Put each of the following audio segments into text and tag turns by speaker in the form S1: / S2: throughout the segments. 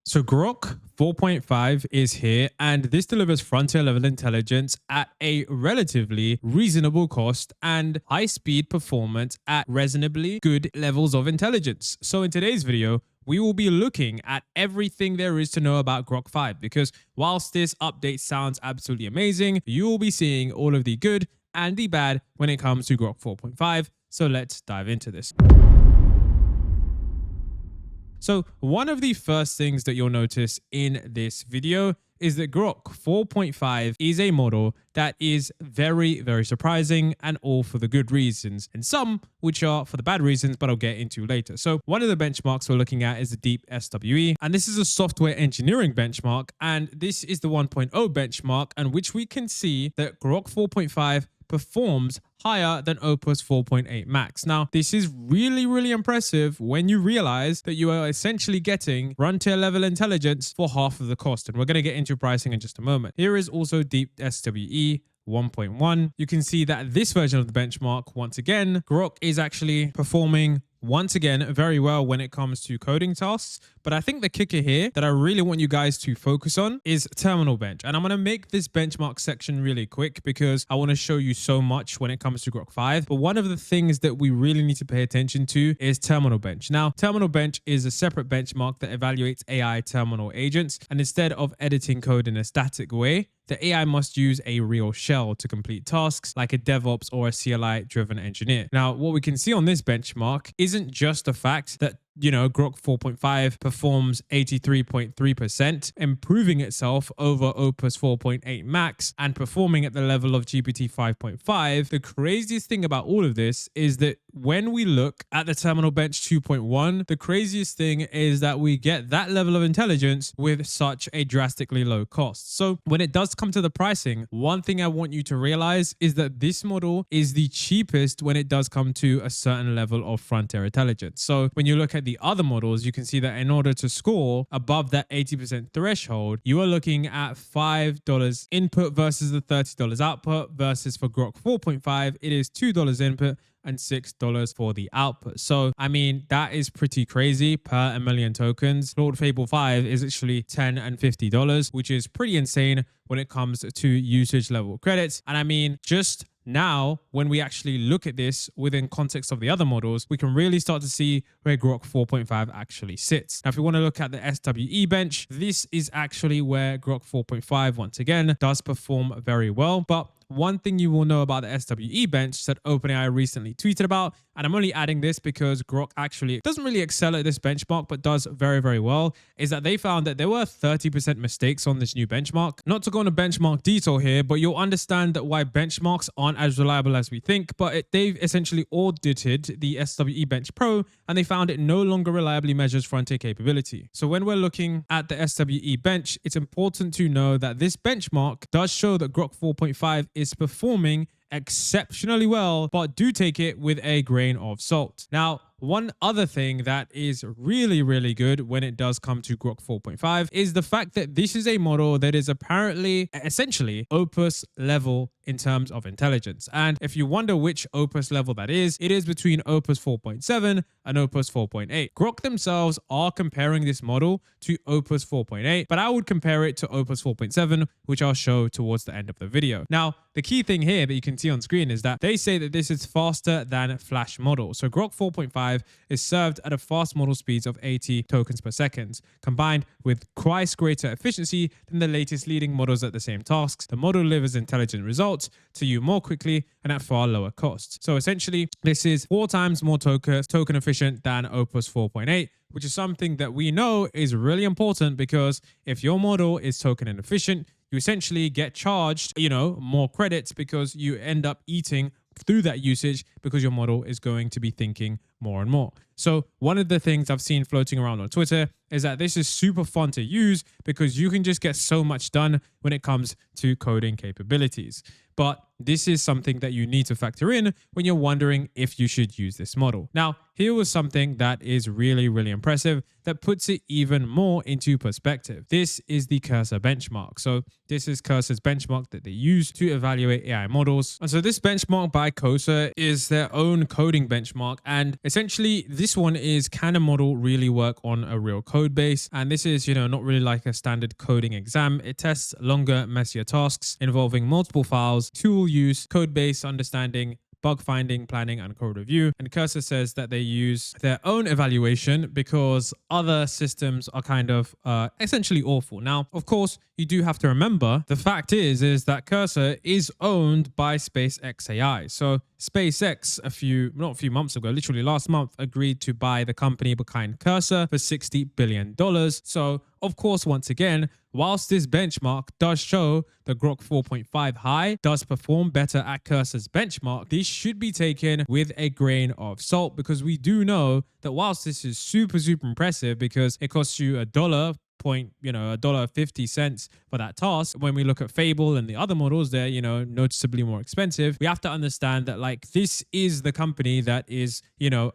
S1: So Grok 4.5 is here, and this delivers frontier level intelligence at a relatively reasonable cost and high speed performance at reasonably good levels of intelligence. So in today's video, we will be looking at everything there is to know about Grok 5, because whilst this update sounds absolutely amazing, you will be seeing all of the good and the bad when it comes to Grok 4.5. So let's dive into this. So one of the first things that you'll notice in this video is that Grok 4.5 is a model that is very, very surprising, and all for the good reasons, and some which are for the bad reasons, but I'll get into later. So one of the benchmarks we're looking at is the Deep SWE, and this is a software engineering benchmark, and this is the 1.0 benchmark, and which we can see that Grok 4.5 performs higher than Opus 4.8 Max. Now, this is really, really impressive when you realize that you are essentially getting frontier level intelligence for half of the cost. And we're going to get into pricing in just a moment. Here is also Deep SWE 1.1. You can see that this version of the benchmark, once again, Grok is actually performing once again very well when it comes to coding tasks. But I think the kicker here that I really want you guys to focus on is terminal bench. And I'm going to make this benchmark section really quick because I want to show you so much when it comes to Grok 5. But one of the things that we really need to pay attention to is terminal bench. Now, terminal bench is a separate benchmark that evaluates AI terminal agents. And instead of editing code in a static way, the AI must use a real shell to complete tasks like a DevOps or a CLI-driven engineer. Now, what we can see on this benchmark isn't just the fact that Grok 4.5 performs 83.3%, improving itself over Opus 4.8 Max and performing at the level of GPT 5.5. The craziest thing about all of this is that when we look at the terminal bench 2.1, the craziest thing is that we get that level of intelligence with such a drastically low cost. So when it does come to the pricing, one thing I want you to realize is that this model is the cheapest when it does come to a certain level of frontier intelligence. So when you look at the other models, you can see that in order to score above that 80% threshold, you are looking at $5 input versus the $30 output, versus for Grok 4.5, it is $2 input and $6 for the output. So, I mean, that is pretty crazy per a million tokens. Claude Fable 5 is actually $10 and $50, which is pretty insane when it comes to usage level credits. And I mean, just now, when we actually look at this within context of the other models, we can really start to see where Grok 4.5 actually sits. Now, if we want to look at the SWE bench, this is actually where Grok 4.5, once again, does perform very well. But one thing you will know about the SWE bench that OpenAI recently tweeted about, and I'm only adding this because Grok actually doesn't really excel at this benchmark, but does very, very well, is that they found that there were 30% mistakes on this new benchmark. Not to go into benchmark detail here, but you'll understand that why benchmarks aren't as reliable as we think, but they've essentially audited the SWE Bench Pro, and they found it no longer reliably measures frontier capability. So when we're looking at the SWE bench, it's important to know that this benchmark does show that Grok 4.5 is performing exceptionally well, but do take it with a grain of salt. Now, one other thing that is really, really good when it does come to Grok 4.5 is the fact that this is a model that is apparently essentially Opus level in terms of intelligence. And if you wonder which Opus level that is, it is between Opus 4.7 and Opus 4.8. Grok themselves are comparing this model to Opus 4.8, but I would compare it to Opus 4.7, which I'll show towards the end of the video. Now, the key thing here that you can see on screen is that they say that this is faster than Flash model. So Grok 4.5 is served at a fast model speeds of 80 tokens per second, combined with twice greater efficiency than the latest leading models at the same tasks. The model delivers intelligent results to you more quickly and at far lower costs. So essentially, this is 4 times more token efficient than Opus 4.8, which is something that we know is really important, because if your model is token inefficient, you essentially get charged, more credits, because you end up eating through that usage because your model is going to be thinking more and more. So one of the things I've seen floating around on Twitter is that this is super fun to use because you can just get so much done when it comes to coding capabilities. But this is something that you need to factor in when you're wondering if you should use this model. Now, here was something that is really, really impressive that puts it even more into perspective. This is the Cursor benchmark. So this is Cursor's benchmark that they use to evaluate AI models. And so this benchmark by Cursor is their own coding benchmark, and Essentially, this one is, can a model really work on a real code base? And this is, not really like a standard coding exam. It tests longer, messier tasks involving multiple files, tool use, code base understanding, bug finding, planning, and code review. And Cursor says that they use their own evaluation because other systems are kind of essentially awful. Now, of course, you do have to remember the fact is that Cursor is owned by SpaceXAI. So SpaceX not a few months ago, literally last month, agreed to buy the company behind Cursor for $60 billion. So of course, once again, whilst this benchmark does show the Grok 4.5 high does perform better at Cursor's benchmark, this should be taken with a grain of salt, because we do know that whilst this is super impressive because it costs you $1.50 for that task. When we look at Fable and the other models, they're, noticeably more expensive. We have to understand that this is the company that is,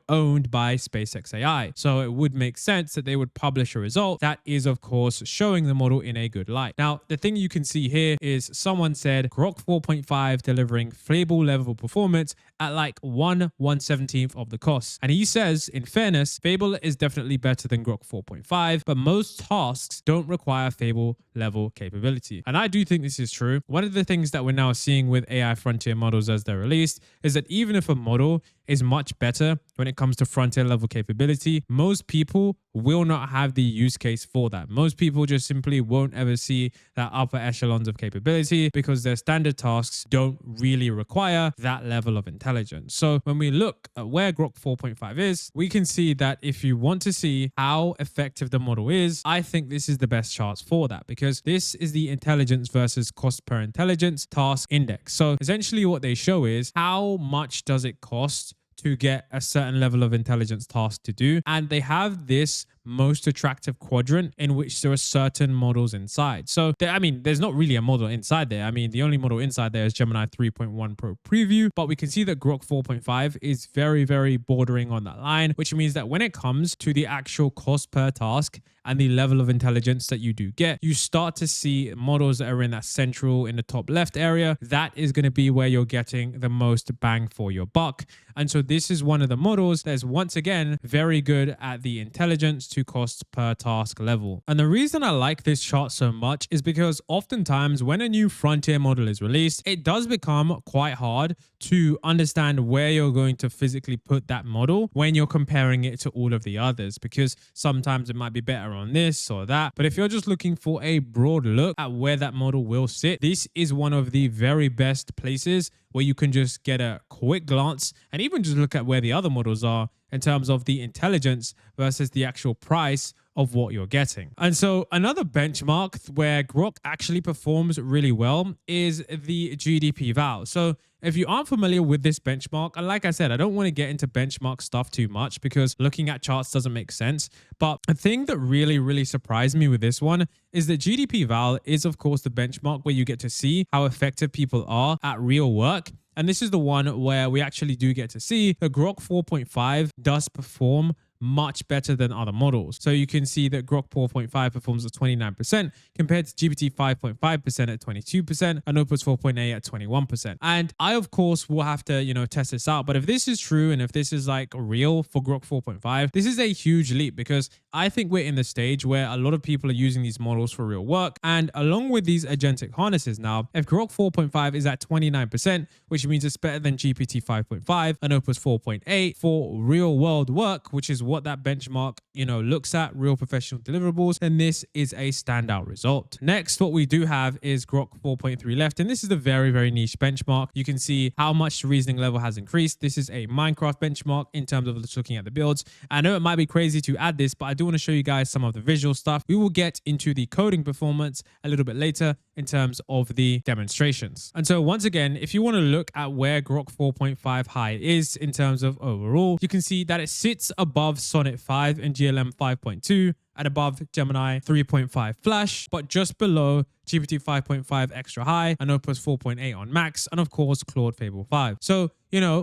S1: owned by SpaceXAI. So it would make sense that they would publish a result that is, of course, showing the model in a good light. Now, the thing you can see here is someone said Grok 4.5 delivering Fable level performance at 1/117th of the cost. And he says, in fairness, Fable is definitely better than Grok 4.5, but most tasks don't require Fable level capability. And I do think this is true. One of the things that we're now seeing with AI frontier models as they're released is that even if a model is much better when it comes to frontier level capability, most people will not have the use case for that. Most people just simply won't ever see that upper echelons of capability because their standard tasks don't really require that level of intelligence. So when we look at where Grok 4.5 is, we can see that if you want to see how effective the model is, I think this is the best charts for that, because this is the intelligence versus cost per intelligence task index. So essentially what they show is how much does it cost to get a certain level of intelligence task to do. And they have this most attractive quadrant in which there are certain models inside. So there's not really a model inside there. The only model inside there is Gemini 3.1 Pro Preview, but we can see that Grok 4.5 is very bordering on that line, which means that when it comes to the actual cost per task and the level of intelligence that you do get, you start to see models that are in that central, in the top left area. That is going to be where you're getting the most bang for your buck. And so this is one of the models that is once again very good at the intelligence to cost per task level. And the reason I like this chart so much is because oftentimes when a new frontier model is released, it does become quite hard to understand where you're going to physically put that model when you're comparing it to all of the others, because sometimes it might be better on this or that. But if you're just looking for a broad look at where that model will sit, this is one of the very best places where you can just get a quick glance and even just look at where the other models are in terms of the intelligence versus the actual price of what you're getting. And so another benchmark where Grok actually performs really well is the GDP val. So if you aren't familiar with this benchmark, and like I said, I don't want to get into benchmark stuff too much because looking at charts doesn't make sense. But a thing that really surprised me with this one is that GDP val is, of course, the benchmark where you get to see how effective people are at real work. And this is the one where we actually do get to see the Grok 4.5 does perform much better than other models. So you can see that Grok 4.5 performs at 29% compared to GPT 5.5% at 22% and Opus 4.8 at 21%. And I, of course, will have to, test this out. But if this is true and if this is real for Grok 4.5, this is a huge leap, because I think we're in the stage where a lot of people are using these models for real work. And along with these agentic harnesses now, if Grok 4.5 is at 29%, which means it's better than GPT 5.5 and Opus 4.8 for real world work, which is what that benchmark, looks at, real professional deliverables, then this is a standout result. Next, what we do have is Grok 4.3 left, and this is a very niche benchmark. You can see how much the reasoning level has increased. This is a Minecraft benchmark in terms of just looking at the builds. I know it might be crazy to add this, but I do want to show you guys some of the visual stuff. We will get into the coding performance a little bit later in terms of the demonstrations. And so once again, if you want to look at where Grok 4.5 high is in terms of overall, you can see that it sits above Sonnet 5 and GLM 5.2, and above Gemini 3.5 Flash, but just below GPT 5.5 Extra High and Opus 4.8 on Max, and of course Claude Fable 5. So,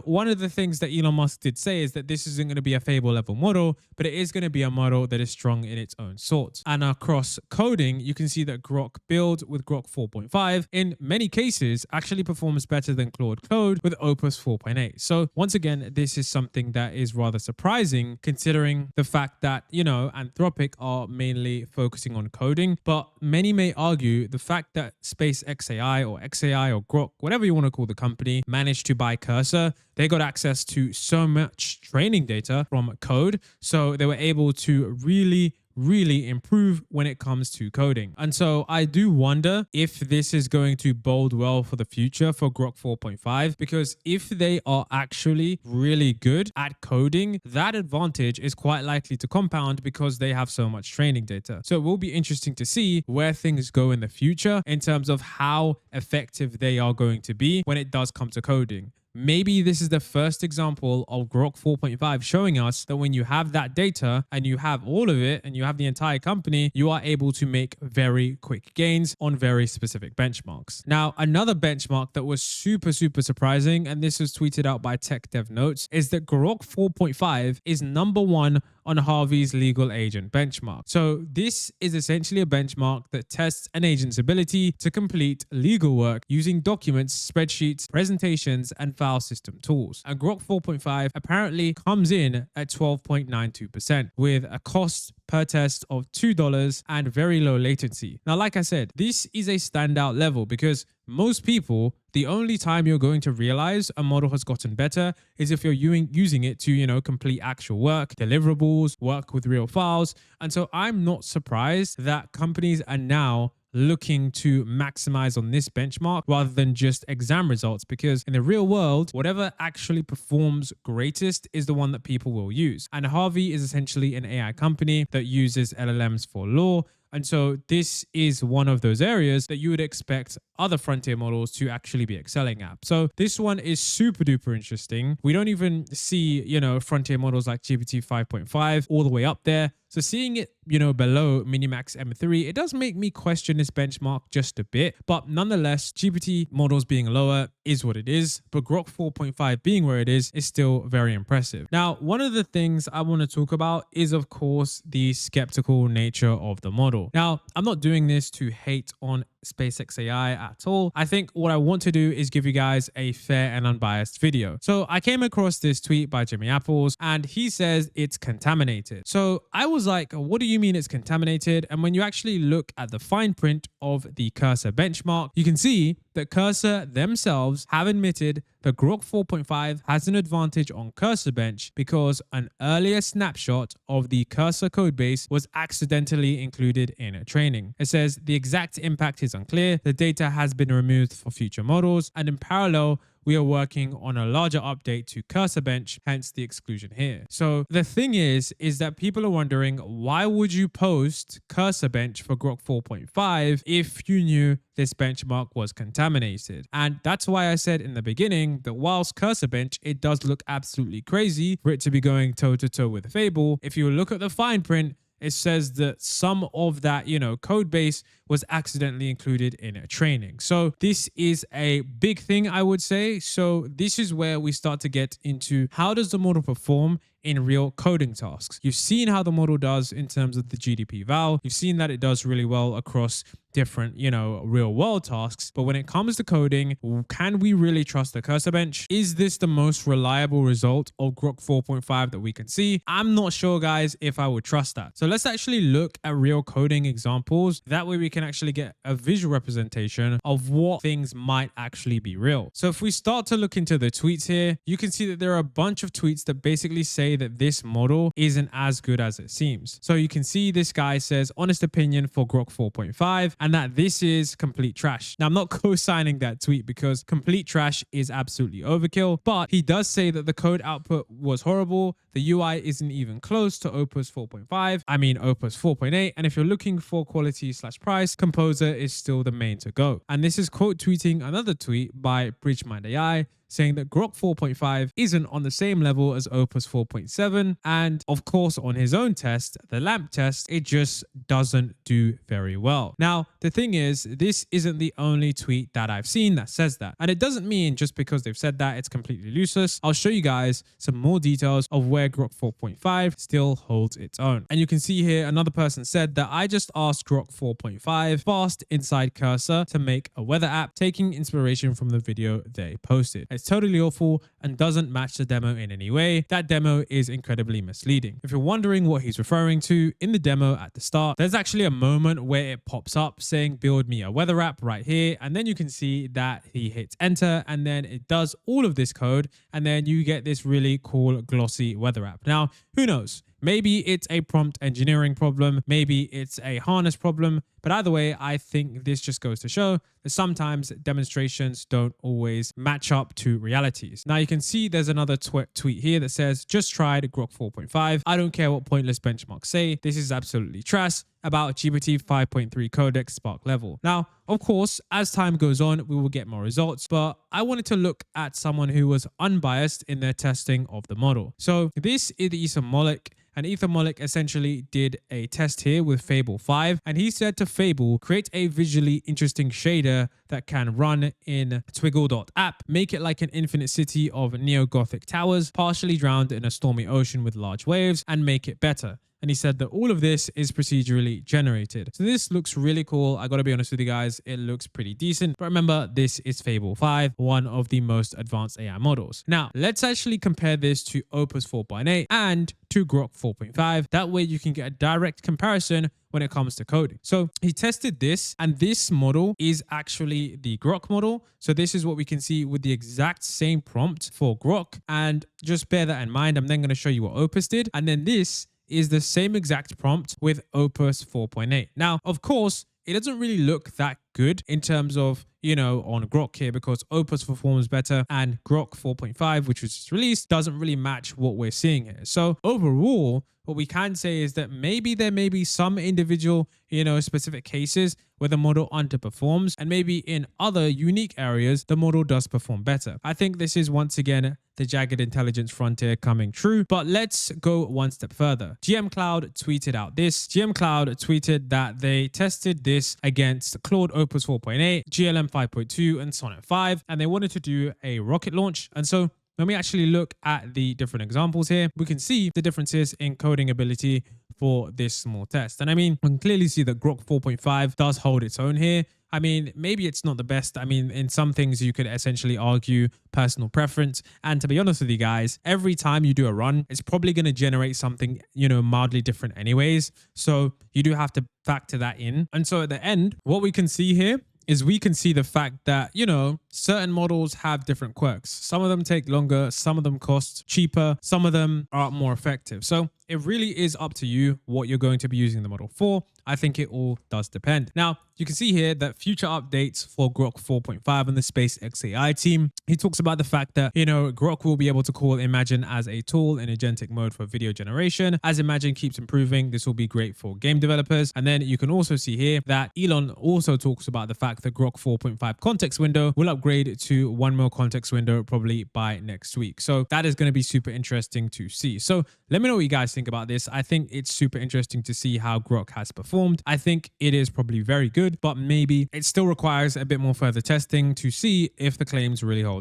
S1: one of the things that Elon Musk did say is that this isn't going to be a Fable level model, but it is going to be a model that is strong in its own sort. And across coding, you can see that Grok build with Grok 4.5 in many cases actually performs better than Claude Code with Opus 4.8. So once again, this is something that is rather surprising considering the fact that, Anthropic are mainly focusing on coding, but many may argue the fact that SpaceXAI or XAI or Grok, whatever you want to call the company, managed to buy Cursor. They got access to so much training data from code, so they were able to really improve when it comes to coding. And so I do wonder if this is going to bode well for the future for Grok 4.5, because if they are actually really good at coding, that advantage is quite likely to compound because they have so much training data. So it will be interesting to see where things go in the future in terms of how effective they are going to be when it does come to coding. Maybe this is the first example of Grok 4.5 showing us that when you have that data and you have all of it and you have the entire company, you are able to make very quick gains on very specific benchmarks. Now, another benchmark that was super surprising, and this was tweeted out by Tech Dev Notes, is that Grok 4.5 is #1 on Harvey's legal agent benchmark. So this is essentially a benchmark that tests an agent's ability to complete legal work using documents, spreadsheets, presentations, and file system tools. And Grok 4.5 apparently comes in at 12.92% with a cost per test of $2 and very low latency. Now, like I said, this is a standout level because most people, the only time you're going to realize a model has gotten better is if you're using it to, complete actual work, deliverables, work with real files. And so I'm not surprised that companies are now looking to maximize on this benchmark rather than just exam results, because in the real world, whatever actually performs greatest is the one that people will use. And Harvey is essentially an AI company that uses LLMs for law. And so this is one of those areas that you would expect other frontier models to actually be excelling at. So this one is super duper interesting. We don't even see, frontier models like GPT 5.5 all the way up there. So seeing it, below Minimax M3, it does make me question this benchmark just a bit. But nonetheless, GPT models being lower is what it is. But Grok 4.5 being where it is still very impressive. Now, one of the things I want to talk about is, of course, the skeptical nature of the model. Now, I'm not doing this to hate on SpaceXAI at all. I think what I want to do is give you guys a fair and unbiased video. So I came across this tweet by Jimmy Apples and he says it's contaminated. So I was like, what do you mean it's contaminated? And when you actually look at the fine print of the Cursor benchmark, you can see that Cursor themselves have admitted that Grok 4.5 has an advantage on Cursor Bench because an earlier snapshot of the Cursor codebase was accidentally included in a training. It says the exact impact is unclear. The data has been removed for future models, and in parallel, we are working on a larger update to Cursor Bench, hence the exclusion here. So the thing is that people are wondering, why would you post Cursor Bench for Grok 4.5 if you knew this benchmark was contaminated? And that's why I said in the beginning that whilst Cursor Bench, it does look absolutely crazy for it to be going toe to toe with Fable. If you look at the fine print, it says that some of that, code base was accidentally included in a training. So this is a big thing, I would say. So this is where we start to get into how does the model perform in real coding tasks. You've seen how the model does in terms of the GDP val. You've seen that it does really well across different, real world tasks. But when it comes to coding, can we really trust the Cursor Bench? Is this the most reliable result of Grok 4.5 that we can see? I'm not sure, guys, if I would trust that. So let's actually look at real coding examples. That way we can actually get a visual representation of what things might actually be real. So if we start to look into the tweets here, you can see that there are a bunch of tweets that basically say that this model isn't as good as it seems. So you can see this guy says honest opinion for Grok 4.5 and that this is complete trash. Now I'm not co-signing that tweet because complete trash is absolutely overkill, but he does say that the code output was horrible. The UI isn't even close to Opus 4.5. I mean Opus 4.8. And if you're looking for quality/price, Composer is still the main to go. And this is quote tweeting another tweet by BridgeMind AI saying that Grok 4.5 isn't on the same level as Opus 4.7. And of course, on his own test, the LAMP test, it just doesn't do very well. Now, the thing is, this isn't the only tweet that I've seen that says that. And it doesn't mean just because they've said that, it's completely useless. I'll show you guys some more details of where Grok 4.5 still holds its own. And you can see here, another person said that I just asked Grok 4.5 fast inside cursor to make a weather app, taking inspiration from the video they posted. It's totally awful and doesn't match the demo in any way. That demo is incredibly misleading. If you're wondering what he's referring to, in the demo at the start, there's actually a moment where it pops up saying build me a weather app right here, and then you can see that he hits enter and then it does all of this code, and then you get this really cool glossy weather app. Now, who knows? Maybe it's a prompt engineering problem, maybe it's a harness problem, but either way, I think this just goes to show that sometimes demonstrations don't always match up to realities. Now you can see there's another tweet here that says, just tried Grok 4.5. I don't care what pointless benchmarks say. This is absolutely trash about GPT 5.3 codec Spark level. Now, of course, as time goes on, we will get more results, but I wanted to look at someone who was unbiased in their testing of the model. So this is Ethan Mollick. And Ethan Mollick essentially did a test here with Fable 5, and he said to Fable, create a visually interesting shader that can run in twiggle.app, make it like an infinite city of neo-Gothic towers, partially drowned in a stormy ocean with large waves, and make it better. And he said that all of this is procedurally generated. So this looks really cool. I gotta be honest with you guys, it looks pretty decent. But remember, this is Fable 5, one of the most advanced AI models. Now, let's actually compare this to Opus 4.8 and to Grok 4.5. That way you can get a direct comparison when it comes to coding. So he tested this, and this model is actually the Grok model. So this is what we can see with the exact same prompt for Grok. And just bear that in mind. I'm then gonna show you what Opus did. And then this is the same exact prompt with Opus 4.8. Now, of course, it doesn't really look that good in terms of, you know, on Grok here, because Opus performs better and Grok 4.5, which was just released, doesn't really match what we're seeing here. So overall, what we can say is that maybe there may be some individual, you know, specific cases where the model underperforms, and maybe in other unique areas, the model does perform better. I think this is once again the jagged intelligence frontier coming true, but let's go one step further. GM Cloud tweeted out this. GM Cloud tweeted that they tested this against Claude Opus 4.8, GLM 5.2, and Sonnet 5, and they wanted to do a rocket launch. And so when we actually look at the different examples here, we can see the differences in coding ability for this small test. And I mean, we can clearly see that Grok 4.5 does hold its own here. I mean, maybe it's not the best. I mean, in some things you could essentially argue personal preference. And to be honest with you guys, every time you do a run, it's probably going to generate something, you know, mildly different anyways. So you do have to factor that in. And so at the end, what we can see here is we can see the fact that, you know, certain models have different quirks. Some of them take longer, some of them cost cheaper, some of them are more effective. So it really is up to you what you're going to be using the model for. I think it all does depend. Now, you can see here that future updates for Grok 4.5 and the SpaceXAI team, he talks about the fact that, you know, Grok will be able to call Imagine as a tool in agentic mode for video generation. As Imagine keeps improving, this will be great for game developers. And then you can also see here that Elon also talks about the fact that Grok 4.5 context window will upgrade to 1 mil context window probably by next week. So that is going to be super interesting to see. So let me know what you guys think about this. I think it's super interesting to see how Grok has performed. I think it is probably very good, but maybe it still requires a bit more further testing to see if the claims really hold up.